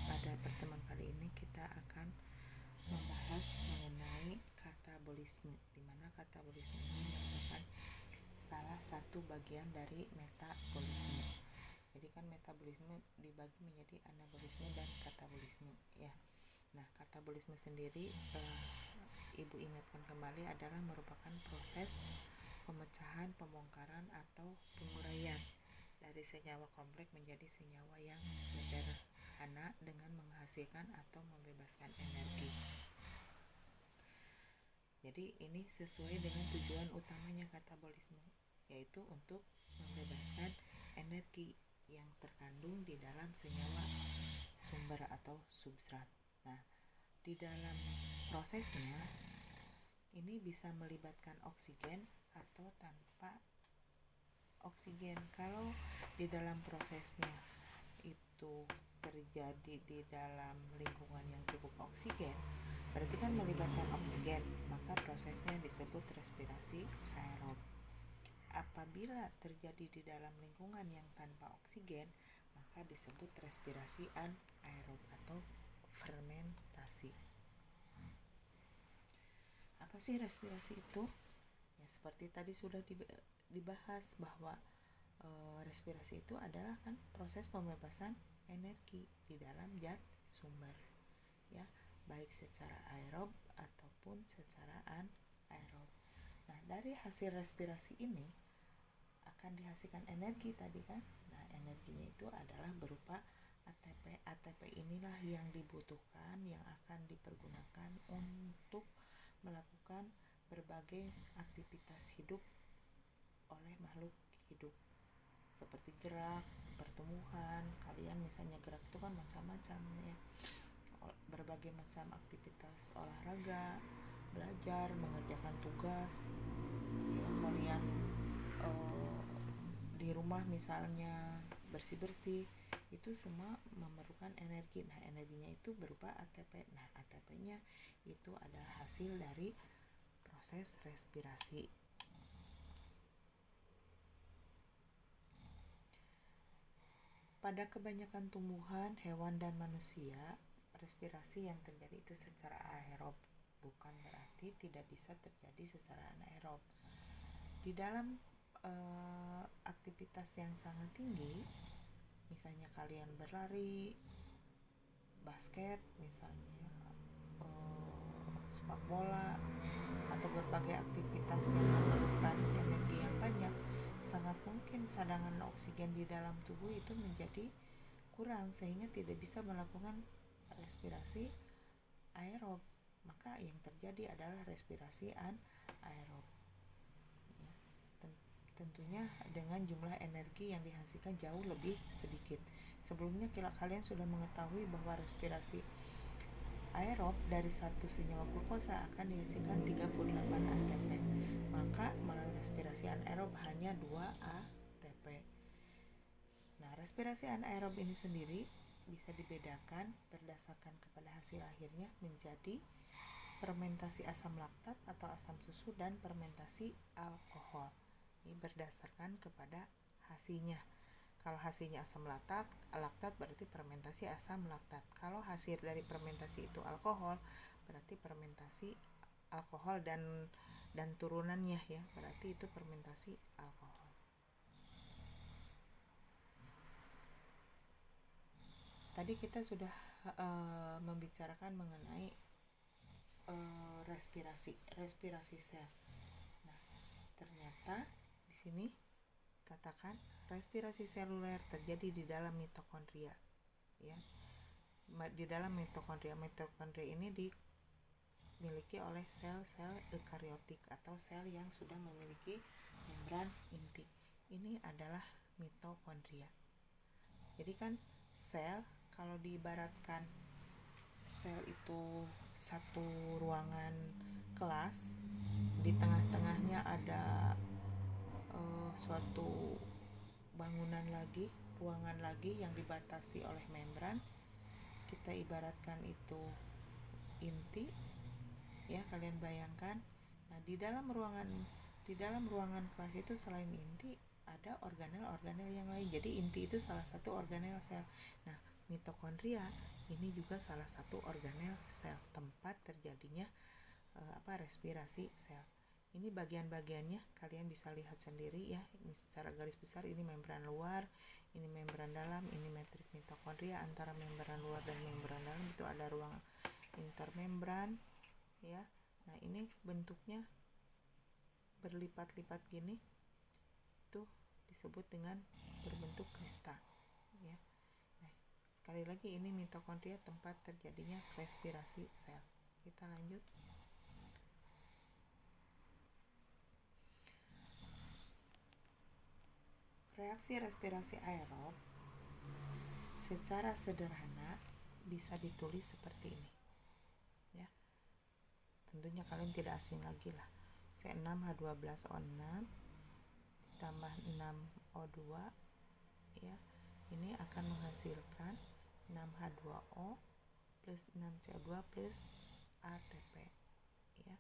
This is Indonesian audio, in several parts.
pada pertemuan kali ini kita akan membahas mengenai katabolisme, di mana katabolisme ini merupakan salah satu bagian dari metabolisme. Jadi kan metabolisme dibagi menjadi anabolisme dan katabolisme ya. Nah, katabolisme sendiri Ibu ingatkan kembali adalah merupakan proses pemecahan, pembongkaran atau penguraian dari senyawa kompleks menjadi senyawa yang sederhana dengan menghasilkan atau membebaskan energi. Jadi ini sesuai dengan tujuan utamanya katabolisme, yaitu untuk membebaskan energi yang terkandung di dalam senyawa sumber atau substrat. Nah, di dalam prosesnya ini bisa melibatkan oksigen atau tanpa oksigen. Kalau di dalam prosesnya itu terjadi di dalam lingkungan yang cukup oksigen, berarti kan melibatkan oksigen, maka prosesnya disebut respirasi aerob. Apabila terjadi di dalam lingkungan yang tanpa oksigen, maka disebut respirasi anaerob atau fermentasi. Apa sih respirasi itu? Ya, seperti tadi sudah dibahas bahwa respirasi itu adalah kan proses pembebasan energi di dalam zat sumber, ya, baik secara aerob ataupun secara anaerob. Nah, dari hasil respirasi ini akan dihasilkan energi tadi kan. Nah, energinya itu adalah berupa ATP. ATP inilah yang dibutuhkan, yang akan dipergunakan untuk melakukan berbagai aktivitas hidup oleh makhluk hidup, seperti gerak, pertumbuhan. Kalian misalnya gerak itu kan macam-macam ya, berbagai macam aktivitas olahraga, belajar, mengerjakan tugas ya, kalian di rumah misalnya bersih-bersih, itu semua memerlukan energi. Nah, energinya itu berupa ATP. Nah, ATP-nya itu adalah hasil dari proses respirasi. Pada kebanyakan tumbuhan, hewan, dan manusia, respirasi yang terjadi itu secara aerob, bukan berarti tidak bisa terjadi secara anaerob. Di dalam aktivitas yang sangat tinggi, misalnya kalian berlari, basket misalnya, sepak bola, atau berbagai aktivitas yang memerlukan energi yang banyak, sangat mungkin cadangan oksigen di dalam tubuh itu menjadi kurang sehingga tidak bisa melakukan respirasi aerob. Maka yang terjadi adalah respirasi anaerob. Tentunya dengan jumlah energi yang dihasilkan jauh lebih sedikit. Sebelumnya kalian sudah mengetahui bahwa respirasi aerob dari satu senyawa glukosa akan dihasilkan 38 ATP. Maka melalui respirasi anaerob hanya 2 ATP. Nah, respirasi anaerob ini sendiri bisa dibedakan berdasarkan kepada hasil akhirnya menjadi fermentasi asam laktat atau asam susu dan fermentasi alkohol. Ini berdasarkan kepada hasilnya. Kalau hasilnya asam laktat berarti fermentasi asam laktat. Kalau hasil dari fermentasi itu alkohol, berarti fermentasi alkohol dan turunannya ya, berarti itu fermentasi alkohol. Tadi kita sudah membicarakan mengenai respirasi sel. Nah, ternyata di sini katakan respirasi seluler terjadi di dalam mitokondria ya. Di dalam mitokondria ini dimiliki oleh sel-sel eukariotik atau sel yang sudah memiliki membran inti. Ini adalah mitokondria. Jadi kan sel, kalau diibaratkan sel itu satu ruangan kelas, di tengah-tengahnya ada suatu bangunan lagi, ruangan lagi yang dibatasi oleh membran. Kita ibaratkan itu inti ya, kalian bayangkan. Nah, di dalam ruangan kelas itu selain inti ada organel-organel yang lain. Jadi inti itu salah satu organel sel. Nah, mitokondria ini juga salah satu organel sel, tempat terjadinya respirasi sel. Ini bagian-bagiannya kalian bisa lihat sendiri ya, secara garis besar ini membran luar, ini membran dalam, ini matrik mitokondria. Antara membran luar dan membran dalam itu ada ruang intermembran ya. Nah, ini bentuknya berlipat-lipat gini, itu disebut dengan berbentuk kristal ya. Nah, sekali lagi ini mitokondria, tempat terjadinya respirasi sel. Kita lanjut. Reaksi respirasi aerob secara sederhana bisa ditulis seperti ini ya. Tentunya kalian tidak asing lagi lah. C6H12O6 ditambah 6O2 ya. Ini akan menghasilkan 6H2O plus 6CO2 plus ATP ya.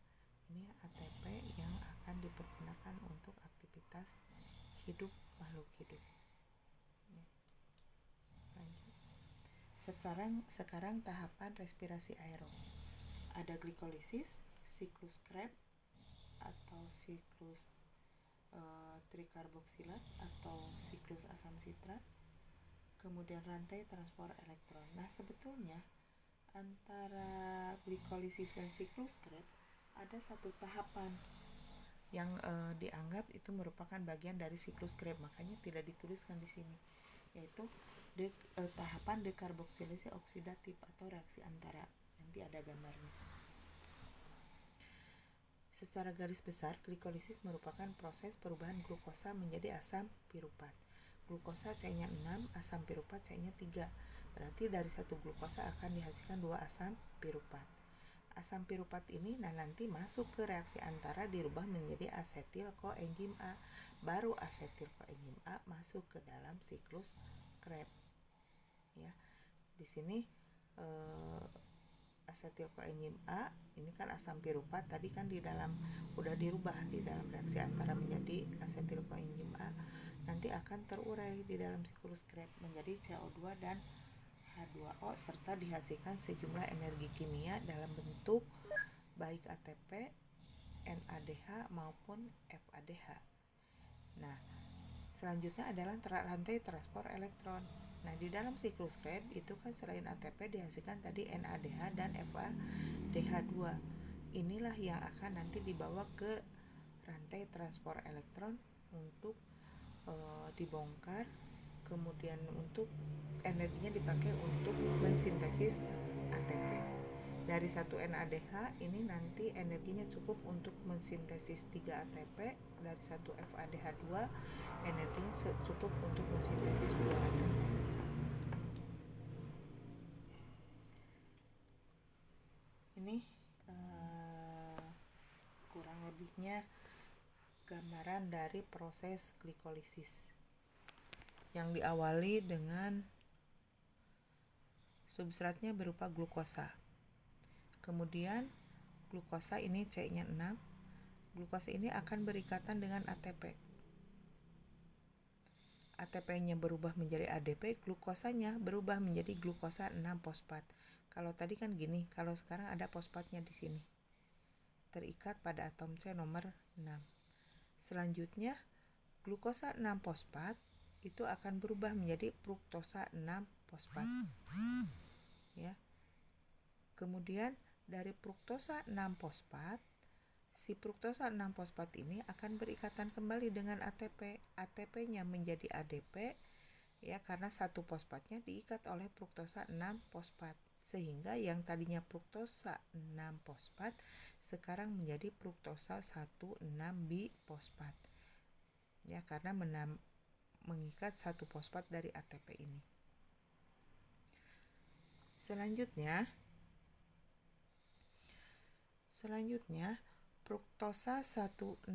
Ini ATP yang akan dipergunakan untuk aktivitas hidup makhluk hidup ya. Lanjut. Sekarang tahapan respirasi aerob. Ada glikolisis, siklus Krebs atau siklus trikarboksilat atau siklus asam sitrat, kemudian rantai transport elektron. Nah, sebetulnya antara glikolisis dan siklus Krebs ada satu tahapan yang dianggap itu merupakan bagian dari siklus Krebs, makanya tidak dituliskan di sini, yaitu tahapan dekarboksilasi oksidatif atau reaksi antara. Nanti ada gambarnya. Secara garis besar, glikolisis merupakan proses perubahan glukosa menjadi asam piruvat. Glukosa C-nya 6, asam piruvat C-nya 3. Berarti dari satu glukosa akan dihasilkan 2 asam piruvat. Asam piruvat ini nanti masuk ke reaksi antara, dirubah menjadi asetil koenzim A. Baru asetil koenzim A masuk ke dalam siklus Krebs. Ya. Di sini asetil koenzim A ini kan asam piruvat, tadi kan di dalam udah dirubah di dalam reaksi antara menjadi asetil koenzim A, nanti akan terurai di dalam siklus Krebs menjadi CO2 dan H2O serta dihasilkan sejumlah energi kimia dalam bentuk baik ATP, NADH maupun FADH. Nah, selanjutnya adalah rantai transport elektron. Nah, di dalam siklus Krebs itu kan selain ATP dihasilkan tadi NADH dan FADH2. Inilah yang akan nanti dibawa ke rantai transport elektron untuk dibongkar, kemudian untuk energinya dipakai untuk mensintesis ATP. Dari satu NADH ini nanti energinya cukup untuk mensintesis 3 ATP, dari satu FADH2 energinya cukup untuk mensintesis 2 ATP. Ini kurang lebihnya gambaran dari proses glikolisis yang diawali dengan substratnya berupa glukosa. Kemudian glukosa ini C-nya 6. Glukosa ini akan berikatan dengan ATP. ATP-nya berubah menjadi ADP, glukosanya berubah menjadi glukosa 6 fosfat. Kalau tadi kan gini, kalau sekarang ada fosfatnya di sini. Terikat pada atom C nomor 6. Selanjutnya, glukosa 6 fosfat itu akan berubah menjadi fruktosa 6 fosfat. Ya. Kemudian dari fruktosa 6 fosfat, si fruktosa 6 fosfat ini akan berikatan kembali dengan ATP. ATP-nya menjadi ADP ya, karena satu fosfatnya diikat oleh fruktosa 6 fosfat. Sehingga yang tadinya fruktosa 6 fosfat sekarang menjadi fruktosa 1,6 bifosfat. Ya, karena mengikat satu fosfat dari ATP ini. Selanjutnya fruktosa 1,6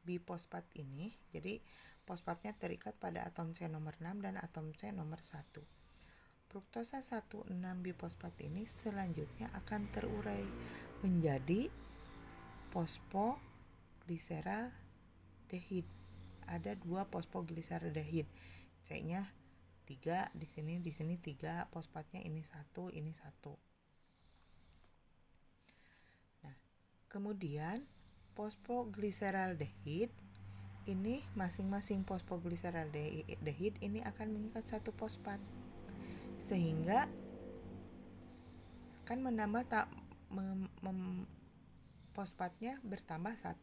bifosfat ini, jadi fosfatnya terikat pada atom C nomor 6 dan atom C nomor 1. Fruktosa 1,6 bifosfat ini selanjutnya akan terurai menjadi fosfogliseraldehid. Ada 2 fosfogliseraldehid, C-nya 3, di sini 3, fosfatnya ini 1, ini 1. Nah, kemudian fosfogliseraldehid ini masing-masing fosfogliseraldehid ini akan mengikat satu fosfat, sehingga akan menambah fosfatnya bertambah 1,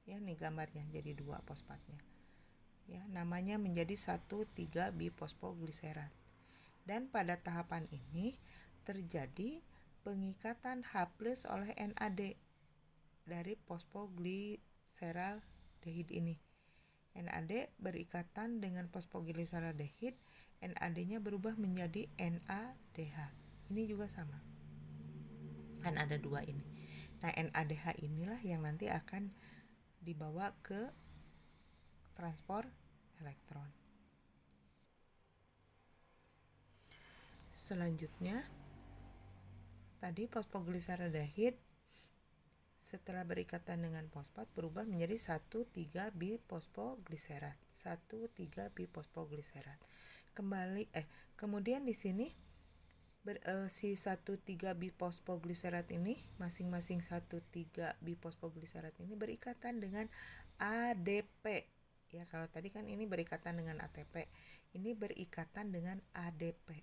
ya nih gambarnya jadi 2 fosfatnya, ya namanya menjadi 1,3-bifosfogliserat. Dan pada tahapan ini terjadi pengikatan H+ oleh NAD dari fosfogliseraldehid ini. NAD berikatan dengan fosfogliseraldehid, NAD-nya berubah menjadi NADH. Ini juga sama, kan ada 2 ini. Nah, NADH inilah yang nanti akan dibawa ke transport elektron. Selanjutnya, tadi fosfogliseraldehid setelah berikatan dengan fosfat berubah menjadi 1,3-bifosfogliserat. Kemudian di sini si 1,3-bifosfogliserat ini, masing-masing 1,3-bifosfogliserat ini berikatan dengan ADP. Ya, kalau tadi kan ini berikatan dengan ATP, ini berikatan dengan ADP.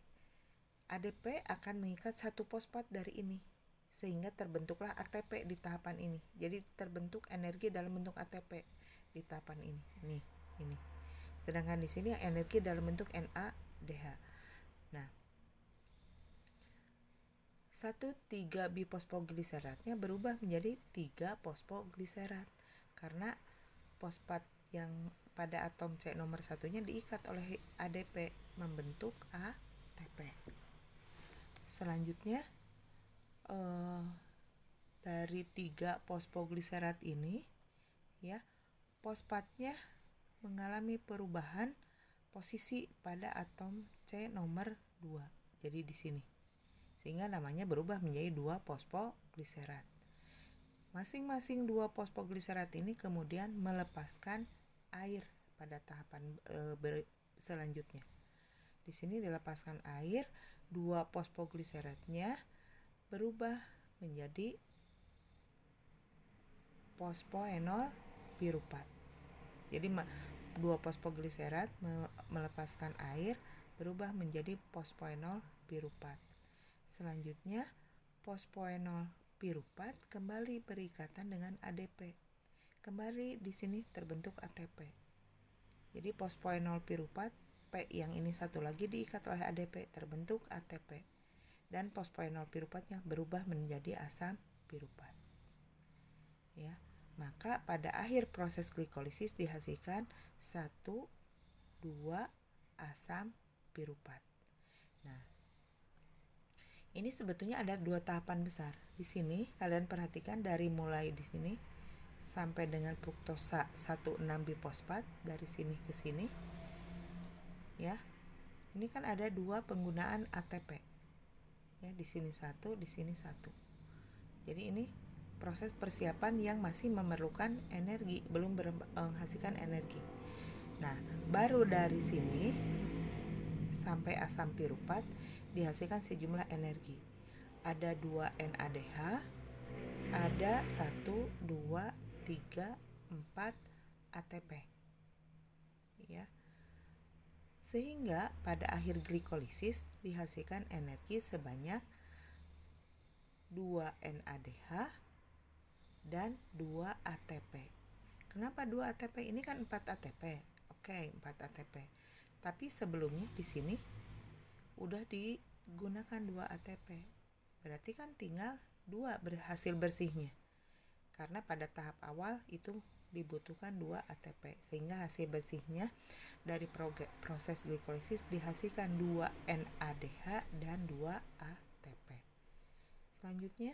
ADP akan mengikat satu fosfat dari ini, sehingga terbentuklah ATP di tahapan ini. Jadi terbentuk energi dalam bentuk ATP di tahapan ini. Ini. Sedangkan di sini energi dalam bentuk NADH. Nah, 1,3-bifosfogliseratnya berubah menjadi 3-fosfogliserat karena fosfat yang pada atom C nomor 1-nya diikat oleh ADP membentuk ATP. Selanjutnya dari 3 fosfogliserat ini, ya, fosfatnya mengalami perubahan posisi pada atom C nomor 2. Jadi di sini. Sehingga namanya berubah menjadi 2 fosfogliserat. Masing-masing 2 fosfogliserat ini kemudian melepaskan air pada tahapan selanjutnya. Di sini dilepaskan air, 2 fosfogliseratnya berubah menjadi fosfoenol piruvat. Jadi 2 fosfogliserat melepaskan air berubah menjadi fosfoenol piruvat. Selanjutnya fosfoenol piruvat kembali berikatan dengan ADP. Kembali di sini terbentuk ATP. Jadi fosfoenol piruvat P yang ini satu lagi diikat oleh ADP, terbentuk ATP. Dan fosfoenol piruvatnya berubah menjadi asam piruvat. Ya, maka pada akhir proses glikolisis dihasilkan 1,2 asam piruvat. Nah, ini sebetulnya ada 2 tahapan besar. Di sini kalian perhatikan dari mulai di sini sampai dengan fruktosa 1,6-bifosfat dari sini ke sini. Ya. Ini kan ada 2 penggunaan ATP. Ya, di sini 1, di sini 1. Jadi ini proses persiapan yang masih memerlukan energi, belum menghasilkan energi. Nah, baru dari sini sampai asam piruvat dihasilkan sejumlah energi. Ada 2 NADH, ada 1, 2, 3, 4 ATP. Ya. Sehingga pada akhir glikolisis dihasilkan energi sebanyak 2 NADH dan 2 ATP. Kenapa 2 ATP? Ini kan 4 ATP. Oke, 4 ATP. Tapi sebelumnya di sini udah digunakan 2 ATP. Berarti kan tinggal 2 hasil bersihnya. Karena pada tahap awal itu dibutuhkan 2 ATP, sehingga hasil bersihnya dari proses glikolisis dihasilkan 2 NADH dan 2 ATP. Selanjutnya,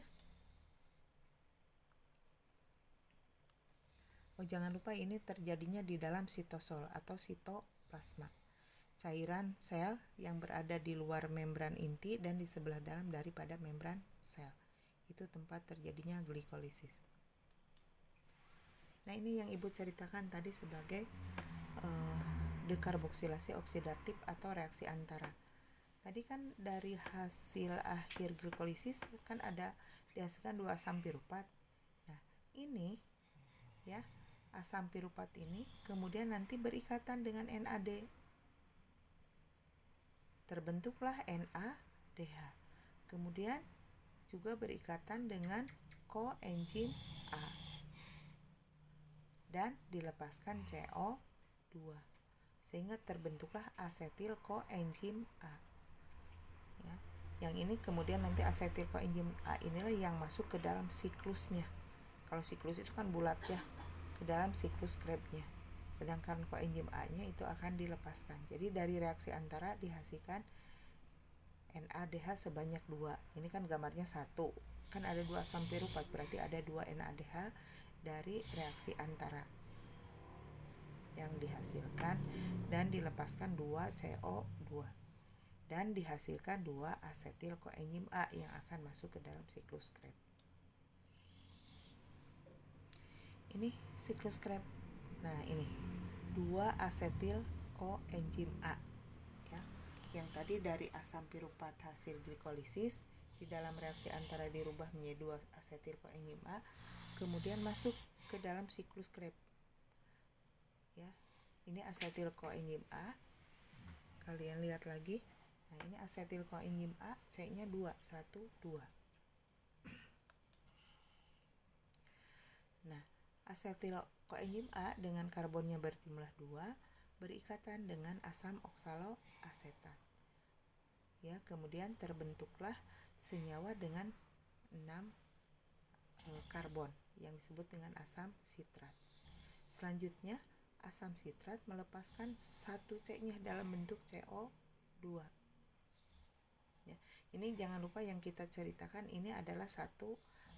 jangan lupa ini terjadinya di dalam sitosol atau sitoplasma, cairan sel yang berada di luar membran inti dan di sebelah dalam daripada membran sel. Itu tempat terjadinya glikolisis. Nah, ini yang Ibu ceritakan tadi sebagai dekarboksilasi oksidatif atau reaksi antara. Tadi kan dari hasil akhir glikolisis kan ada dihasilkan 2 asam piruvat. Nah, ini ya, asam piruvat ini kemudian nanti berikatan dengan NAD. Terbentuklah NADH. Kemudian juga berikatan dengan koenzim A. Dan dilepaskan CO2. Sehingga terbentuklah asetil koenzim A. Ya. Yang ini kemudian nanti asetil koenzim A inilah yang masuk ke dalam siklusnya. Kalau siklus itu kan bulat ya, ke dalam siklus Krebsnya. Sedangkan koenzim A-nya itu akan dilepaskan. Jadi dari reaksi antara dihasilkan NADH sebanyak 2. Ini kan gambarnya 1. Kan ada 2 asam piruvat, berarti ada 2 NADH dari reaksi antara yang dihasilkan dan dilepaskan 2 CO2 dan dihasilkan 2 asetil koenzim A yang akan masuk ke dalam siklus Krebs. Ini siklus Krebs. Nah, ini 2 asetil koenzim A ya. Yang tadi dari asam piruvat hasil glikolisis di dalam reaksi antara dirubah menjadi 2 asetil koenzim A, kemudian masuk ke dalam siklus Krebs. Ya. Ini asetil koenzim A. Kalian lihat lagi. Nah, ini asetil koenzim A, C-nya 2, 1, 2. Nah, asetil koenzim A dengan karbonnya berjumlah 2 berikatan dengan asam oksaloasetat. Ya, kemudian terbentuklah senyawa dengan 6 karbon yang disebut dengan asam sitrat. Selanjutnya, asam sitrat melepaskan 1 C-nya dalam bentuk CO2. Ya, ini jangan lupa yang kita ceritakan ini adalah 1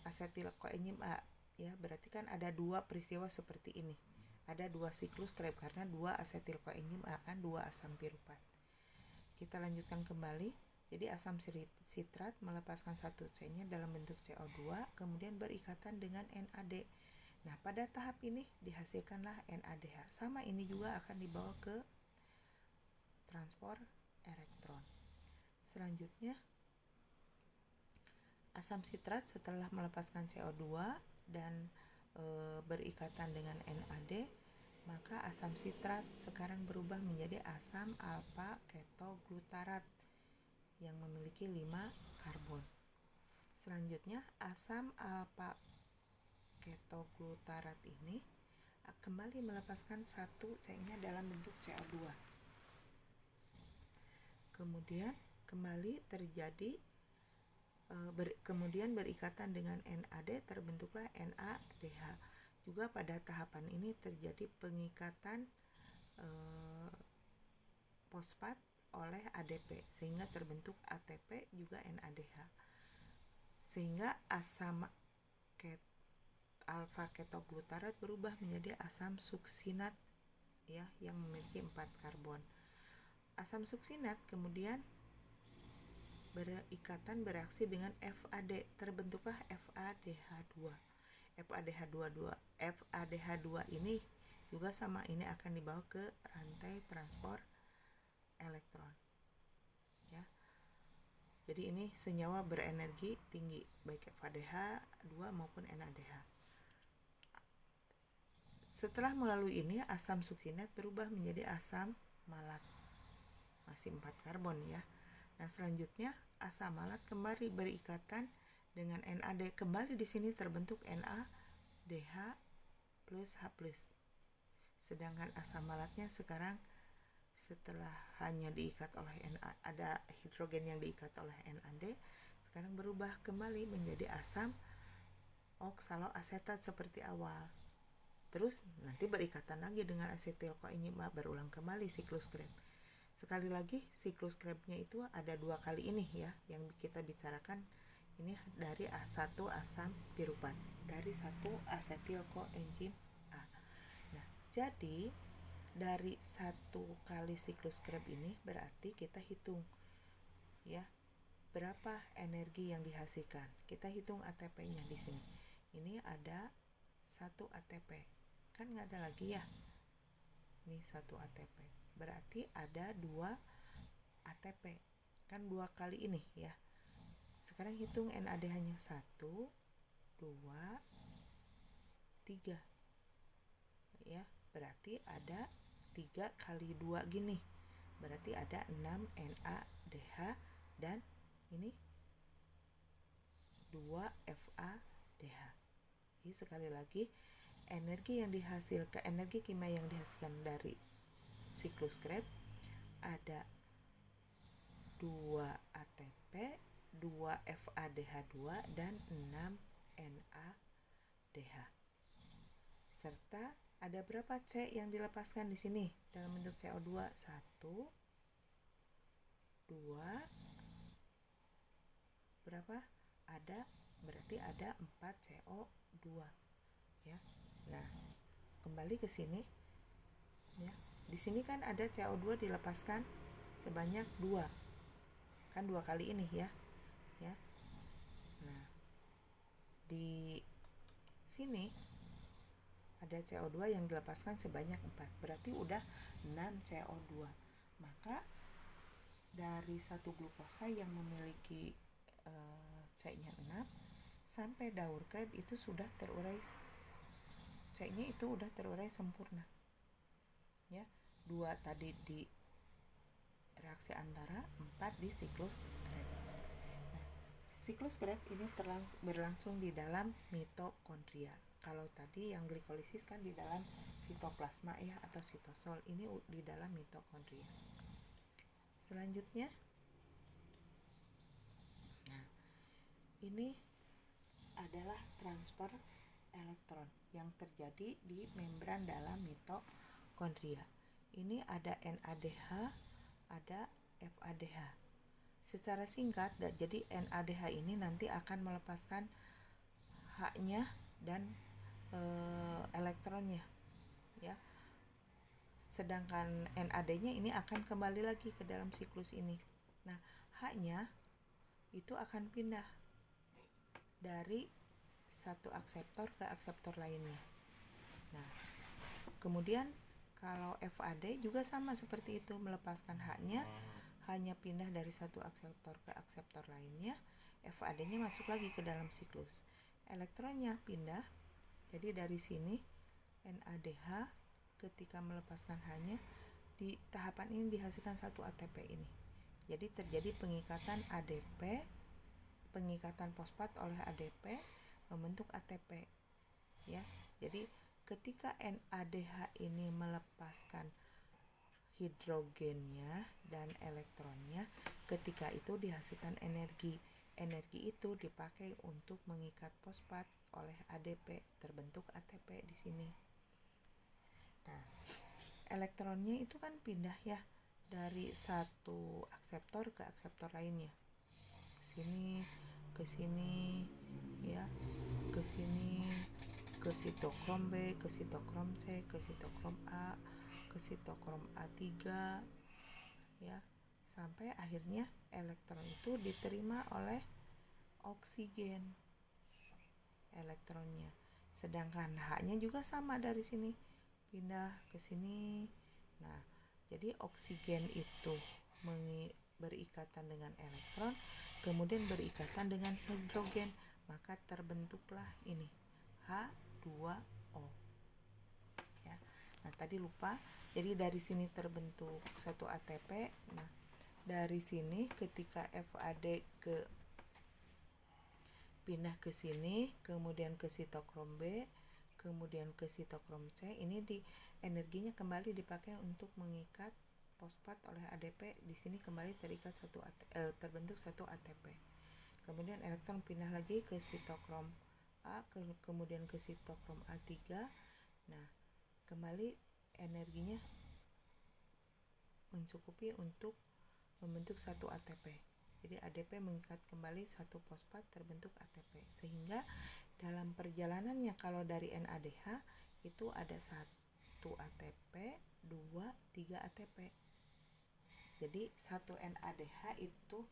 asetil koenzim A. Ya, berarti kan ada 2 peristiwa seperti ini. Ada 2 siklus Krebs karena 2 asetil koenzim A kan 2 asam piruvat. Kita lanjutkan kembali. Jadi asam sitrat melepaskan 1 C-nya dalam bentuk CO2 kemudian berikatan dengan NAD. Nah, pada tahap ini dihasilkanlah NADH. Sama ini juga akan dibawa ke transport elektron. Selanjutnya asam sitrat setelah melepaskan CO2 dan berikatan dengan NAD, maka asam sitrat sekarang berubah menjadi asam alfa ketoglutarat yang memiliki 5 karbon. Selanjutnya asam alfa ketoglutarat ini kembali melepaskan 1 C-nya dalam bentuk CO2. Kemudian kembali terjadi kemudian berikatan dengan NAD, terbentuklah NADH. Juga pada tahapan ini terjadi pengikatan fosfat oleh ADP sehingga terbentuk ATP juga NADH. Sehingga asam alfa ketoglutarat berubah menjadi asam suksinat ya yang memiliki 4 karbon. Asam suksinat kemudian berikatan bereaksi dengan FAD, terbentuklah FADH2. FADH2 ini juga sama, ini akan dibawa ke rantai transport elektron. Ya. Jadi ini senyawa berenergi tinggi baik FADH2 maupun NADH. Setelah melalui ini asam suksinat berubah menjadi asam malat. Masih 4 karbon ya. Nah, selanjutnya asam malat kembali berikatan dengan NAD. Kembali di sini terbentuk NADH plus H+. Sedangkan asam malatnya sekarang setelah hanya diikat oleh ada hidrogen yang diikat oleh NAD, sekarang berubah kembali menjadi asam oksaloasetat seperti awal. Terus nanti berikatan lagi dengan asetil koenzim A, berulang kembali siklus Krebs. Sekali lagi siklus Krebsnya itu ada 2 kali ini ya yang kita bicarakan. Ini dari 1 asam piruvat, dari 1 asetil koenzim A. Nah, jadi dari 1 kali siklus Krebs ini berarti kita hitung ya berapa energi yang dihasilkan. Kita hitung ATP-nya di sini. Ini ada 1 ATP. Kan nggak ada lagi ya. Ini 1 ATP. Berarti berarti ada 2 ATP. Kan 2 kali ini ya. Sekarang hitung NADH-nya 1, 2, 3. Ya, berarti ada 3 kali 2 gini. Berarti ada 6 NADH dan ini 2 FADH. Jadi sekali lagi, energi kimia yang dihasilkan dari siklus Krebs ada 2 ATP, 2 FADH2 dan 6 NADH. Serta ada berapa C yang dilepaskan di sini dalam bentuk CO2? 1, 2, berapa? Berarti ada 4 CO2 ya. Nah, kembali ke sini ya. Di sini kan ada CO2 dilepaskan sebanyak 2. Kan 2 kali ini ya. Ya. Nah, di sini ada CO2 yang dilepaskan sebanyak 4. Berarti udah 6 CO2. Maka dari satu glukosa yang memiliki C-nya 6 sampai daur Krebs itu sudah terurai, C-nya itu udah terurai sempurna. Ya, 2 tadi di reaksi antara, 4 di siklus Krebs. Nah, siklus Krebs ini berlangsung di dalam mitokondria. Kalau tadi yang glikolisis kan di dalam sitoplasma ya atau sitosol, ini di dalam mitokondria. Selanjutnya, nah ini adalah transfer elektron yang terjadi di membran dalam mitokondria. Ini ada NADH, ada FADH. Secara singkat, jadi NADH ini nanti akan melepaskan H-nya dan elektronnya ya. Sedangkan NAD-nya ini akan kembali lagi ke dalam siklus ini. Nah, H-nya itu akan pindah dari satu akseptor ke akseptor lainnya. Nah, kemudian kalau FAD juga sama seperti itu, melepaskan H-nya, hanya pindah dari satu akseptor ke akseptor lainnya, FAD-nya masuk lagi ke dalam siklus. Elektronnya pindah, jadi dari sini NADH ketika melepaskan H-nya, di tahapan ini dihasilkan satu ATP ini. Jadi terjadi pengikatan ADP, pengikatan fosfat oleh ADP membentuk ATP ya. Jadi ketika NADH ini melepaskan hidrogennya dan elektronnya, ketika itu dihasilkan energi. Energi itu dipakai untuk mengikat fosfat oleh ADP, terbentuk ATP di sini. Nah, elektronnya itu kan pindah ya dari satu akseptor ke akseptor lainnya. Ke sini ya, ke sini, ke sitokrom B, ke sitokrom C, ke sitokrom A, ke sitokrom A3 ya, sampai akhirnya elektron itu diterima oleh oksigen elektronnya. Sedangkan H-nya juga sama dari sini pindah ke sini. Nah, jadi oksigen itu berikatan dengan elektron, kemudian berikatan dengan hidrogen, maka terbentuklah ini H2O ya. Nah, tadi lupa, jadi dari sini terbentuk satu ATP. Nah, dari sini ketika FAD pindah ke sini, kemudian ke sitokrom B, kemudian ke sitokrom C, ini energinya kembali dipakai untuk mengikat fosfat oleh ADP. Di sini kembali terbentuk satu ATP. Kemudian elektron pindah lagi ke sitokrom A, kemudian ke sitokrom A3. Nah, kembali energinya mencukupi untuk membentuk satu ATP. Jadi ADP mengikat kembali satu fosfat, terbentuk ATP. Sehingga dalam perjalanannya kalau dari NADH itu ada 1 ATP, 2, 3 ATP. Jadi 1 NADH itu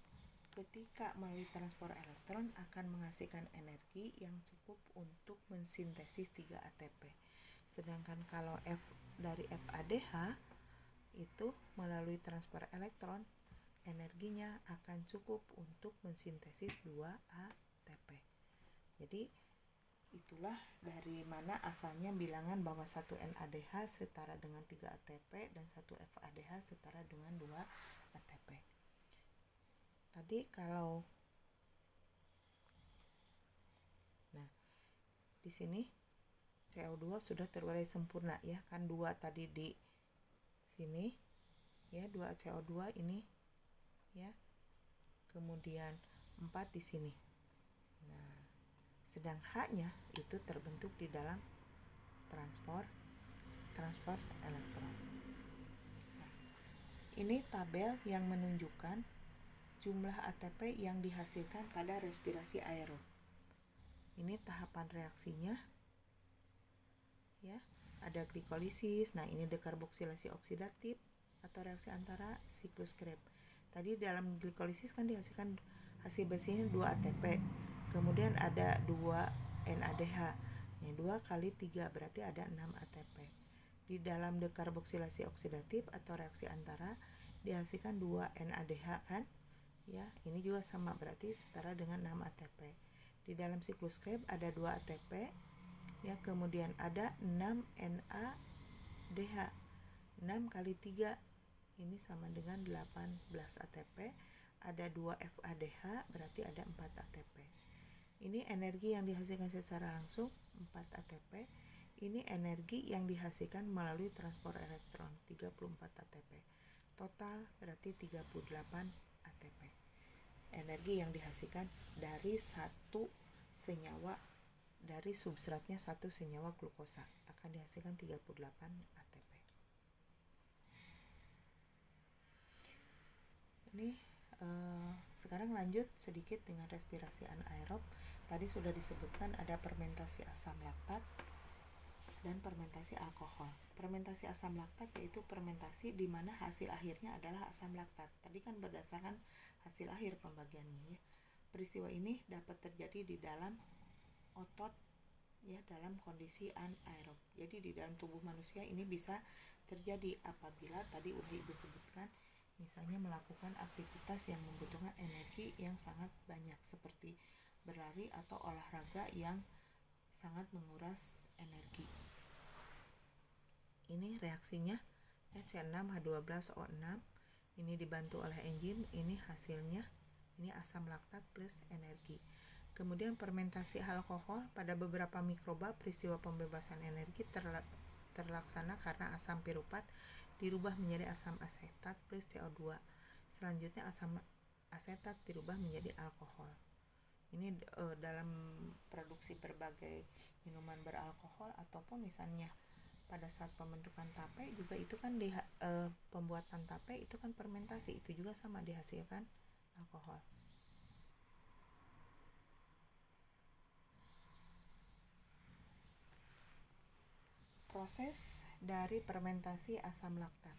ketika melalui transport elektron akan menghasilkan energi yang cukup untuk mensintesis 3 ATP. Sedangkan kalau dari FADH itu melalui transfer elektron, energinya akan cukup untuk mensintesis 2 ATP. Jadi itulah dari mana asalnya bilangan bahwa 1 NADH setara dengan 3 ATP dan 1 FADH setara dengan 2 ATP. Tadi di sini CO2 sudah terurai sempurna ya, kan 2 tadi di sini ya, 2 CO2 ini ya. Kemudian 4 di sini. Nah, sedang H-nya itu terbentuk di dalam transfer elektron. Nah, ini tabel yang menunjukkan jumlah ATP yang dihasilkan pada respirasi aerob. Ini tahapan reaksinya ya. Ada glikolisis. Nah, ini dekarboksilasi oksidatif atau reaksi antara siklus Krebs. Tadi dalam glikolisis kan dihasilkan hasil bersihnya 2 ATP. Kemudian ada 2 NADH. Ya, 2 kali 3 berarti ada 6 ATP. Di dalam dekarboksilasi oksidatif atau reaksi antara dihasilkan 2 NADH kan? Ya, ini juga sama berarti setara dengan 6 ATP. Di dalam siklus Krebs ada 2 ATP. Ya, kemudian ada 6 NADH. 6 kali 3 ini sama dengan 18 ATP. Ada 2 FADH berarti ada 4 ATP. Ini energi yang dihasilkan secara langsung 4 ATP. Ini energi yang dihasilkan melalui transfer elektron 34 ATP. Total berarti 38 ATP. Energi yang dihasilkan dari satu senyawa, dari substratnya satu senyawa glukosa akan dihasilkan 38 ATP. Ini sekarang lanjut sedikit dengan respirasi anaerob. Tadi sudah disebutkan ada fermentasi asam laktat dan fermentasi alkohol. Fermentasi asam laktat yaitu fermentasi di mana hasil akhirnya adalah asam laktat. Tadi kan berdasarkan hasil akhir pembagiannya ya. Peristiwa ini dapat terjadi di dalam otot ya, dalam kondisi anaerob. Jadi di dalam tubuh manusia ini bisa terjadi apabila tadi udah Ibu sebutkan, misalnya melakukan aktivitas yang membutuhkan energi yang sangat banyak seperti berlari atau olahraga yang sangat menguras energi. Ini reaksinya ya, C6H12O6 ini dibantu oleh enzim, ini hasilnya ini asam laktat plus energi. Kemudian fermentasi alkohol pada beberapa mikroba, peristiwa pembebasan energi terlaksana karena asam piruvat dirubah menjadi asam asetat plus CO2. Selanjutnya asam asetat dirubah menjadi alkohol. Ini dalam produksi berbagai minuman beralkohol ataupun misalnya pada saat pembentukan tape juga itu kan pembuatan tape itu kan fermentasi, itu juga sama dihasilkan alkohol. Proses dari fermentasi asam laktat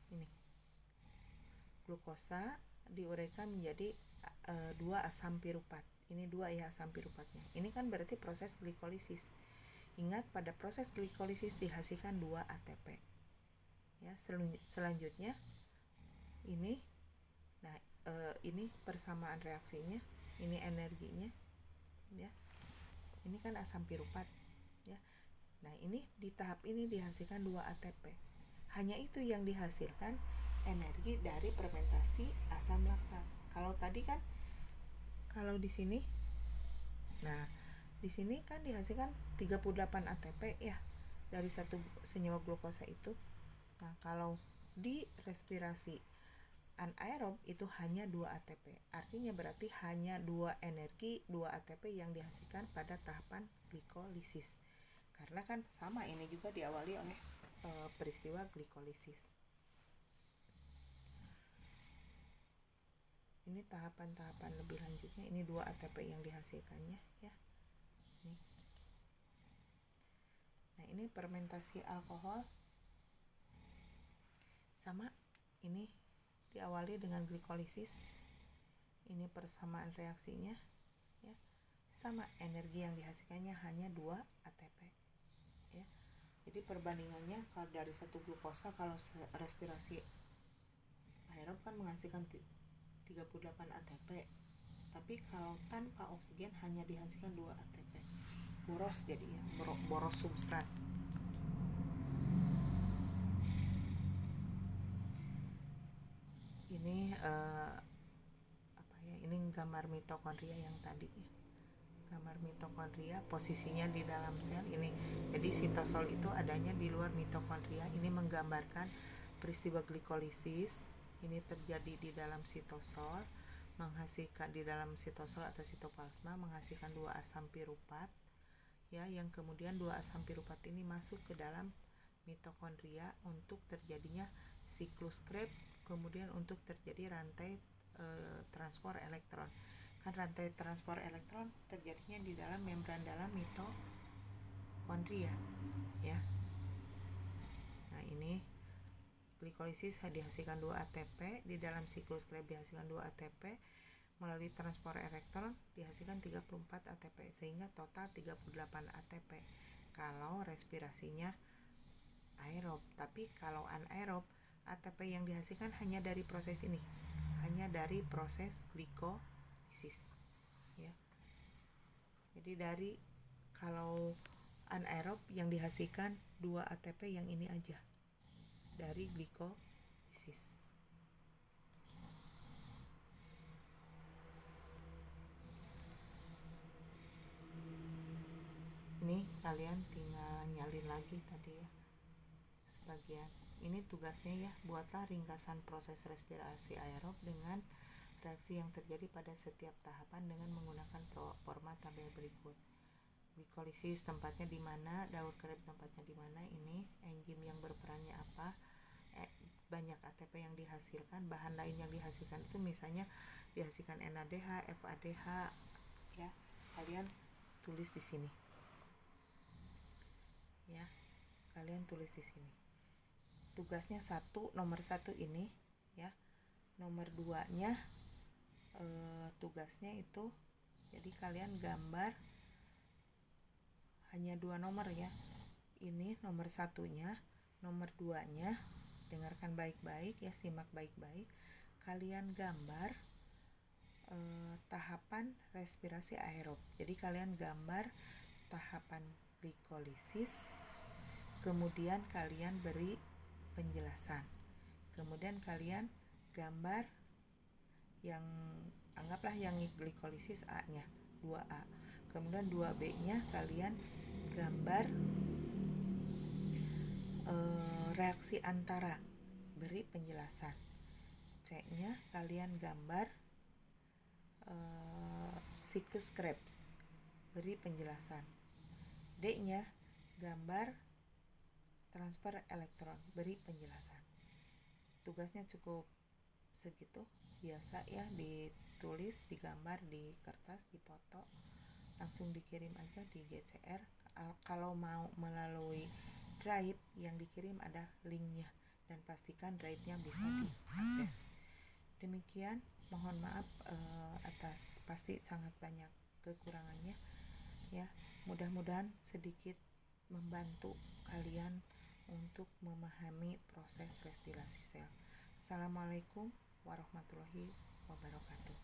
ini, glukosa diuraikan menjadi 2 asam piruvat. Ini 2 ya asam pirupatnya. Ini kan berarti proses glikolisis. Ingat pada proses glikolisis dihasilkan 2 ATP. Ya, selanjutnya ini ini persamaan reaksinya, ini energinya ya. Ini kan asam piruvat ya. Nah, ini di tahap ini dihasilkan 2 ATP. Hanya itu yang dihasilkan energi dari fermentasi asam laktat. Kalau tadi kan di sini, nah di sini kan dihasilkan 38 ATP ya dari satu senyawa glukosa itu. Nah, kalau di respirasi anaerob itu hanya 2 ATP. Artinya berarti hanya 2 energi, 2 ATP yang dihasilkan pada tahapan glikolisis. Karena kan sama ini juga diawali oleh peristiwa glikolisis. Ini tahapan-tahapan lebih lanjutnya, ini 2 ATP yang dihasilkannya ya. Nih. Nah, ini fermentasi alkohol sama, ini diawali dengan glikolisis. Ini persamaan reaksinya ya. Sama energi yang dihasilkannya hanya 2 ATP ya. Jadi perbandingannya kalau dari satu glukosa, kalau respirasi aerob kan menghasilkan 38 ATP, tapi kalau tanpa oksigen hanya dihasilkan 2 ATP. Boros jadinya, boros substrat. Ini ini gambar mitokondria yang tadi ya. Gambar mitokondria posisinya di dalam sel ini. Jadi sitosol itu adanya di luar mitokondria. Ini menggambarkan peristiwa glikolisis. Ini terjadi di dalam sitosol, menghasilkan di dalam sitosol atau sitoplasma menghasilkan 2 asam piruvat ya, yang kemudian 2 asam piruvat ini masuk ke dalam mitokondria untuk terjadinya siklus Krebs, kemudian untuk terjadi rantai transport elektron. Kan rantai transport elektron terjadinya di dalam membran dalam mitokondria ya. Nah, ini glikolisis dihasilkan 2 ATP, di dalam siklus Krebs dihasilkan 2 ATP, melalui transport elektron dihasilkan 34 ATP, sehingga total 38 ATP kalau respirasinya aerob. Tapi kalau anaerob, ATP yang dihasilkan hanya dari proses ini, hanya dari proses glikolisis ya. Jadi dari kalau anaerob yang dihasilkan 2 ATP yang ini aja dari glikolisis. Ini kalian tinggal nyalin lagi tadi ya sebagian. Ini tugasnya ya, buatlah ringkasan proses respirasi aerob dengan reaksi yang terjadi pada setiap tahapan dengan menggunakan format tabel berikut. Glikolisis tempatnya di mana, daur Krebs tempatnya di mana, ini enzim yang berperannya apa, banyak ATP yang dihasilkan, bahan lain yang dihasilkan itu misalnya dihasilkan NADH, FADH ya. Kalian tulis di sini. Ya. Kalian tulis di sini. Tugasnya nomor 1 ini ya. Nomor 2-nya tugasnya itu jadi kalian gambar hanya 2 nomor ya. Ini nomor 1-nya, nomor 2-nya dengarkan baik-baik ya, simak baik-baik. Kalian gambar tahapan respirasi aerob. Jadi kalian gambar tahapan glikolisis, kemudian kalian beri penjelasan. Kemudian kalian gambar yang anggaplah yang glikolisis A-nya, 2A. Kemudian 2B-nya kalian gambar reaksi antara, beri penjelasan. C-nya kalian gambar siklus Krebs, beri penjelasan. D-nya gambar transfer elektron, beri penjelasan. Tugasnya cukup segitu, biasa ya, ditulis, digambar di kertas, difoto, langsung dikirim aja di GCR. Kalau mau melalui drive, yang dikirim ada linknya, dan pastikan drive-nya bisa diakses. Demikian, mohon maaf atas pasti sangat banyak kekurangannya ya. Mudah-mudahan sedikit membantu kalian untuk memahami proses respirasi sel. Assalamualaikum warahmatullahi wabarakatuh.